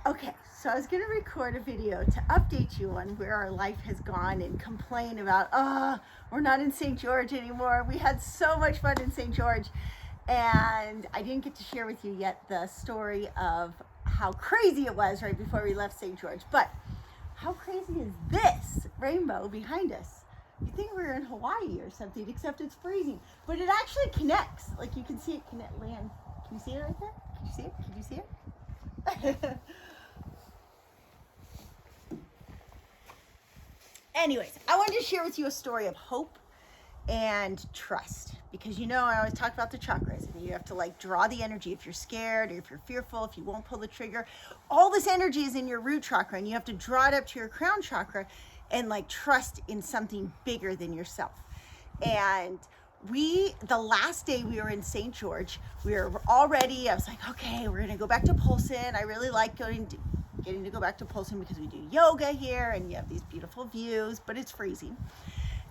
Okay, so I was going to record a video to update you on where our life has gone and complain about, we're not in St. George anymore. We had so much fun in St. George. And I didn't get to share with you yet the story of how crazy it was right before we left St. George. But how crazy is this rainbow behind us? You think we were in Hawaii or something, except it's freezing. But it actually connects. Like you can see it connect land. Can you see it right there? Can you see it? Can you see it? Anyways, I wanted to share with you a story of hope and trust, because you know I always talk about the chakras and you have to like draw the energy if you're scared or if you're fearful, if you won't pull the trigger. All this energy is in your root chakra and you have to draw it up to your crown chakra and like trust in something bigger than yourself. And the last day we were in St. George, we were all ready. I was like, okay, we're gonna go back to Polson. I really like getting to go back to Polson because we do yoga here and you have these beautiful views, but it's freezing.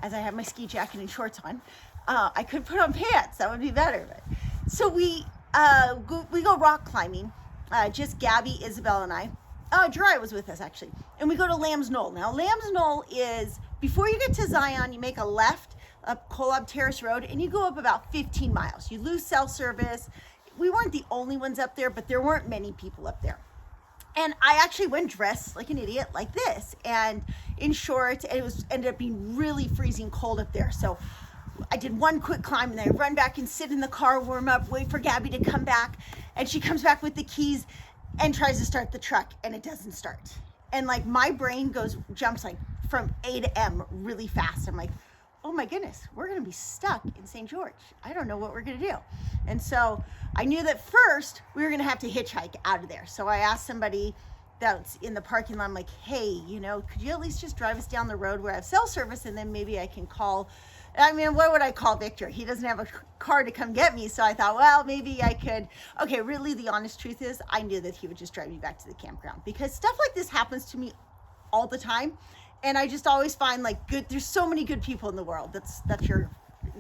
As I have my ski jacket and shorts on, I could put on pants. That would be better. But so we go rock climbing. Just Gabi, Isabelle, and I. Jiraiya was with us actually, and we go to Lambs Knoll. Now Lambs Knoll is before you get to Zion. You make a left up Kolob Terrace Road, and you go up about 15 miles. You lose cell service. We weren't the only ones up there, but there weren't many people up there. And I actually went dressed like an idiot like this and in shorts, and it ended up being really freezing cold up there. So I did one quick climb and then I run back and sit in the car, warm up, wait for Gabi to come back. And she comes back with the keys and tries to start the truck and it doesn't start. And like my brain jumps like from A to M really fast. I'm like, oh my goodness, we're gonna be stuck in St. George. I don't know what we're gonna do. And so I knew that first we were gonna have to hitchhike out of there. So I asked somebody that's in the parking lot, I'm like, hey, could you at least just drive us down the road where I have cell service and then maybe I can call, what would I call Victor? He doesn't have a car to come get me. So I thought, well, maybe I could. Okay, really the honest truth is I knew that he would just drive me back to the campground because stuff like this happens to me all the time. And I just always find like there's so many good people in the world. That's your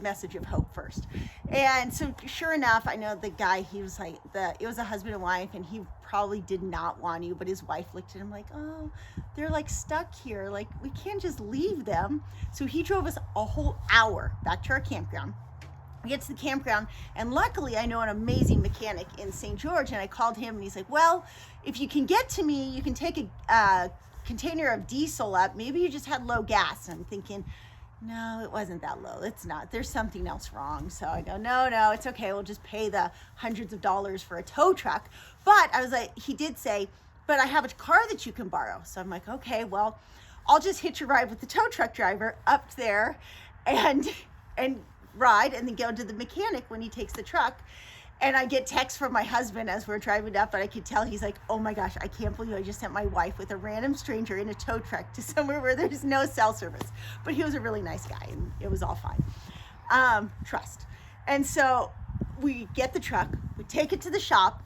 message of hope first. And so sure enough, I know the guy, he was like, it was a husband and wife and he probably did not want to, but his wife looked at him like, oh, they're like stuck here. Like we can't just leave them. So he drove us a whole hour back to our campground. We get to the campground and luckily I know an amazing mechanic in St. George and I called him and he's like, well, if you can get to me, you can take a container of diesel up. Maybe you just had low gas. And I'm thinking, no, it wasn't that low. It's not. There's something else wrong. So I go, no, it's okay. We'll just pay the hundreds of dollars for a tow truck. But I was like, he did say, but I have a car that you can borrow. So I'm like, okay, well, I'll just hitch a ride with the tow truck driver up there and ride and then go to the mechanic when he takes the truck. And I get texts from my husband as we're driving up, and I could tell he's like, oh my gosh, I can't believe I just sent my wife with a random stranger in a tow truck to somewhere where there's no cell service. But he was a really nice guy, and it was all fine. Trust. And so we get the truck, we take it to the shop.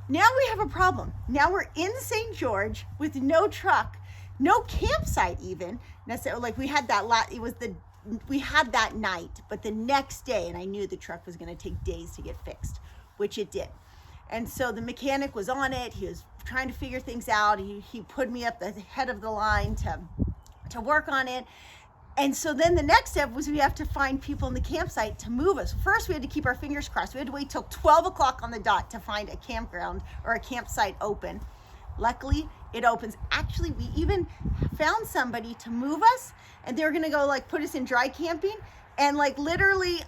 Now we have a problem. Now we're in St. George with no truck, no campsite even. Like we had that we had that night, but the next day, and I knew the truck was going to take days to get fixed, which it did. And so the mechanic was on it. He was trying to figure things out. He put me up the head of the line to work on it. And so then the next step was we have to find people in the campsite to move us. First, we had to keep our fingers crossed. We had to wait till 12 o'clock on the dot to find a campground or a campsite open. Luckily, it opens. Actually, we even found somebody to move us, and they were going to go like put us in dry camping. And like literally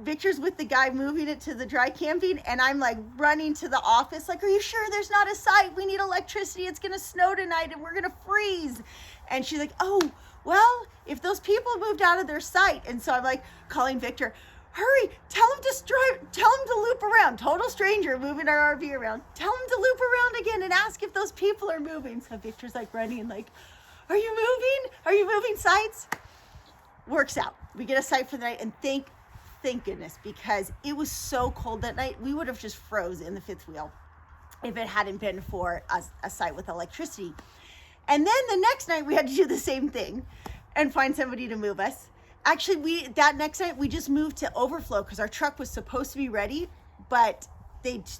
Victor's with the guy moving it to the dry camping and I'm like running to the office like, are you sure there's not a site? We need electricity. It's going to snow tonight and we're going to freeze. And she's like, oh, well, if those people moved out of their site. And so I'm like calling Victor, hurry, tell him to loop around. Total stranger moving our RV around. Tell him to loop around again and ask if those people are moving. So Victor's like running like, are you moving? Are you moving sites? Works out. We get a site for the night and thank goodness, because it was so cold that night. We would have just froze in the fifth wheel if it hadn't been for a site with electricity. And then the next night we had to do the same thing and find somebody to move us. Actually, that next night we just moved to overflow because our truck was supposed to be ready, but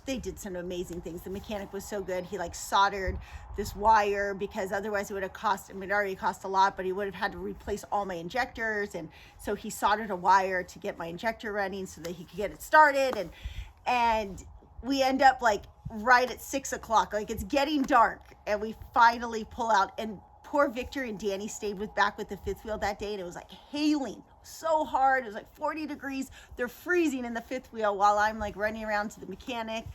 they did some amazing things. The mechanic was so good. He like soldered this wire, because otherwise it would have cost, I mean, it already cost a lot, but he would have had to replace all my injectors. And so he soldered a wire to get my injector running so that he could get it started. And we end up like right at 6 o'clock, like it's getting dark, and we finally pull out. And poor Victor and Danny stayed back with the fifth wheel that day, and it was like hailing so hard. It was like 40 degrees. They're freezing in the fifth wheel while I'm like running around to the mechanic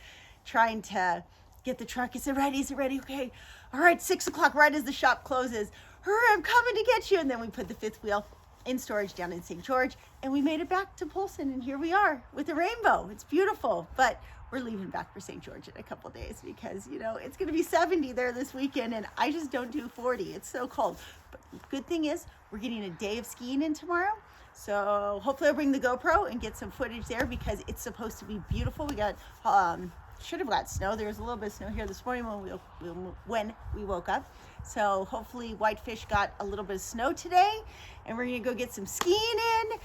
trying to get the truck. Is it ready? Is it ready? Okay. All right, 6 o'clock, right as the shop closes. Hurry, I'm coming to get you. And then we put the fifth wheel in storage down in St. George, and we made it back to Polson, and here we are with the rainbow. It's beautiful, but we're leaving back for St. George in a couple days because, you know, it's going to be 70 there this weekend, and I just don't do 40. It's so cold. But good thing is we're getting a day of skiing in tomorrow. So hopefully I'll bring the GoPro and get some footage there, because it's supposed to be beautiful. We got, should have got snow. There was a little bit of snow here this morning when we woke up. So hopefully Whitefish got a little bit of snow today, and we're going to go get some skiing in.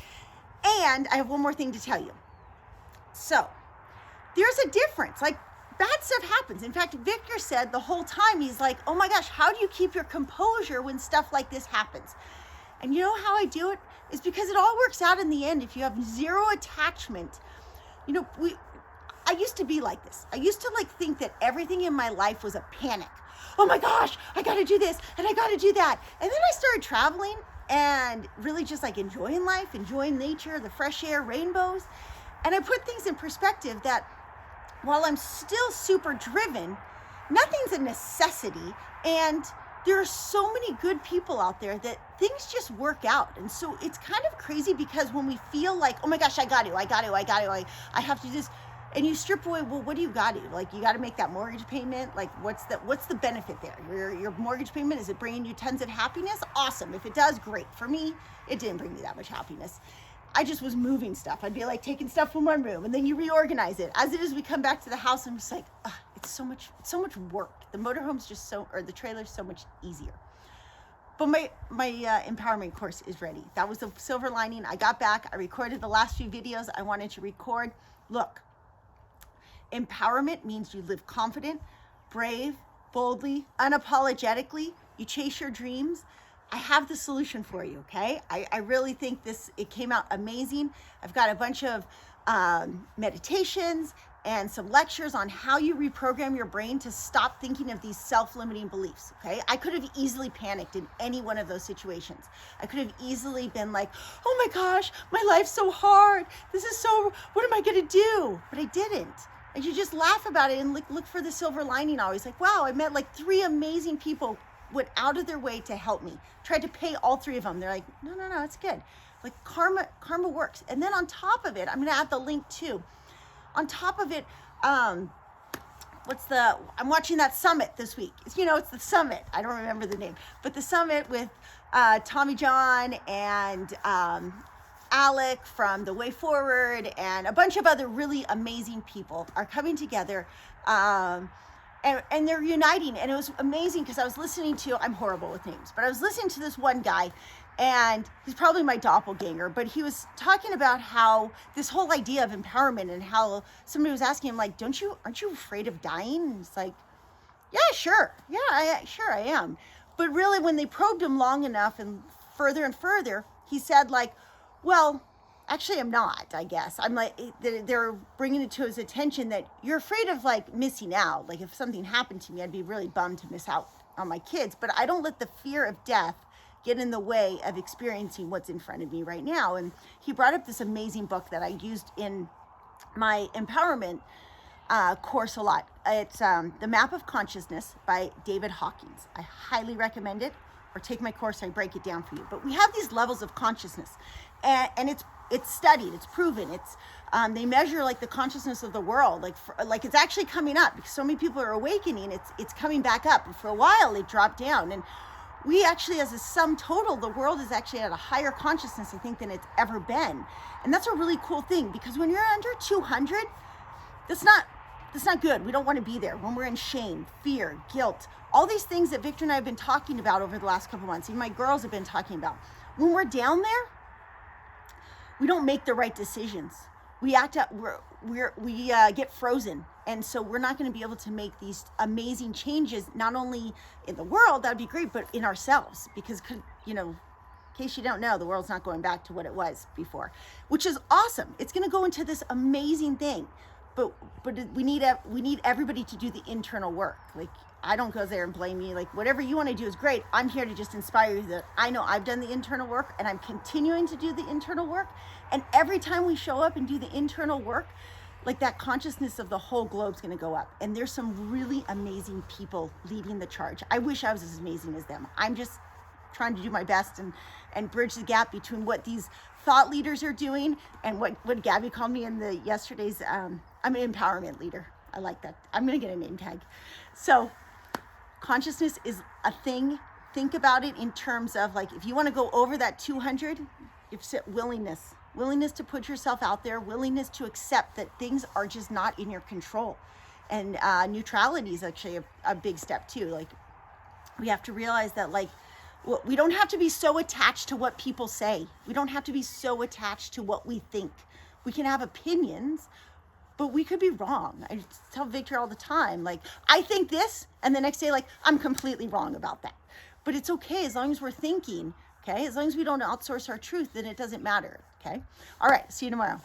And I have one more thing to tell you. So there's a difference. Like, bad stuff happens. In fact, Victor said the whole time, he's like, oh my gosh, how do you keep your composure when stuff like this happens? And you know how I do it? Is because it all works out in the end if you have zero attachment. You know, I used to be like this. I used to like think that everything in my life was a panic. Oh my gosh, I got to do this and I got to do that. And then I started traveling and really just like enjoying life, enjoying nature, the fresh air, rainbows. And I put things in perspective that while I'm still super driven, nothing's a necessity. And there are so many good people out there that things just work out. And so it's kind of crazy, because when we feel like, oh my gosh, I have to do this. And you strip away, well, what do you got to do? Like, you got to make that mortgage payment. Like, what's the benefit there? Your mortgage payment, is it bringing you tons of happiness? Awesome. If it does, great. For me, it didn't bring me that much happiness. I just was moving stuff. I'd be like taking stuff from one room, and then you reorganize it. As it is, we come back to the house, and I'm just like, it's so much work. The motorhome's just the trailer's so much easier. But my empowerment course is ready. That was the silver lining. I got back. I recorded the last few videos I wanted to record. Look, empowerment means you live confident, brave, boldly, unapologetically. You chase your dreams. I have the solution for you, okay? I really think it came out amazing. I've got a bunch of meditations and some lectures on how you reprogram your brain to stop thinking of these self-limiting beliefs, okay? I could have easily panicked in any one of those situations. I could have easily been like, oh my gosh, my life's so hard. What am I gonna do? But I didn't. And you just laugh about it and look for the silver lining always. Like, wow, I met like 3 amazing people, went out of their way to help me. Tried to pay all 3 of them. They're like, no, it's good. Like, karma works. And then on top of it, I'm gonna add the link too. On top of it, I'm watching that summit this week. It's the summit. I don't remember the name, but the summit with Tommy John and Alec from The Way Forward and a bunch of other really amazing people are coming together. And they're uniting, and it was amazing because I was listening to, I'm horrible with names, but I was listening to this one guy, and he's probably my doppelganger, but he was talking about how this whole idea of empowerment, and how somebody was asking him, like, aren't you afraid of dying? And he's like, yeah, sure. Yeah, I am. But really, when they probed him long enough and further, he said, like, well, actually, I'm not, I guess. I'm like, they're bringing it to his attention that you're afraid of like missing out. Like, if something happened to me, I'd be really bummed to miss out on my kids. But I don't let the fear of death get in the way of experiencing what's in front of me right now. And he brought up this amazing book that I used in my empowerment course a lot. It's The Map of Consciousness by David Hawkins. I highly recommend it. Or take my course, I break it down for you. But we have these levels of consciousness, and it's studied, it's proven. It's they measure like the consciousness of the world, like it's actually coming up because so many people are awakening. It's coming back up, and for a while it dropped down. And we actually, as a sum total, the world is actually at a higher consciousness, I think, than it's ever been. And that's a really cool thing, because when you're under 200, that's not good. We don't want to be there. When we're in shame, fear, guilt, all these things that Victor and I have been talking about over the last couple months, even my girls have been talking about. When we're down there, we don't make the right decisions. We act out, we get frozen. And so we're not going to be able to make these amazing changes, not only in the world, that'd be great, but in ourselves. Because, you know, in case you don't know, the world's not going back to what it was before, which is awesome. It's going to go into this amazing thing. But we need everybody to do the internal work. Like, I don't go there and blame you. Like, whatever you want to do is great. I'm here to just inspire you that I know I've done the internal work and I'm continuing to do the internal work. And every time we show up and do the internal work, like, that consciousness of the whole globe's going to go up. And there's some really amazing people leading the charge. I wish I was as amazing as them. I'm just trying to do my best and bridge the gap between what these thought leaders are doing and what Gabi called me in the yesterday's, I'm an empowerment leader. I like that. I'm going to get a name tag. So consciousness is a thing. Think about it in terms of, like, if you want to go over that 200, you set willingness to put yourself out there, willingness to accept that things are just not in your control. And neutrality is actually a big step too. Like, we have to realize that, like, we don't have to be so attached to what people say. We don't have to be so attached to what we think. We can have opinions, but we could be wrong. I tell Victor all the time, like, I think this, and the next day, like, I'm completely wrong about that. But it's okay as long as we're thinking, okay? As long as we don't outsource our truth, then it doesn't matter, okay? All right, see you tomorrow.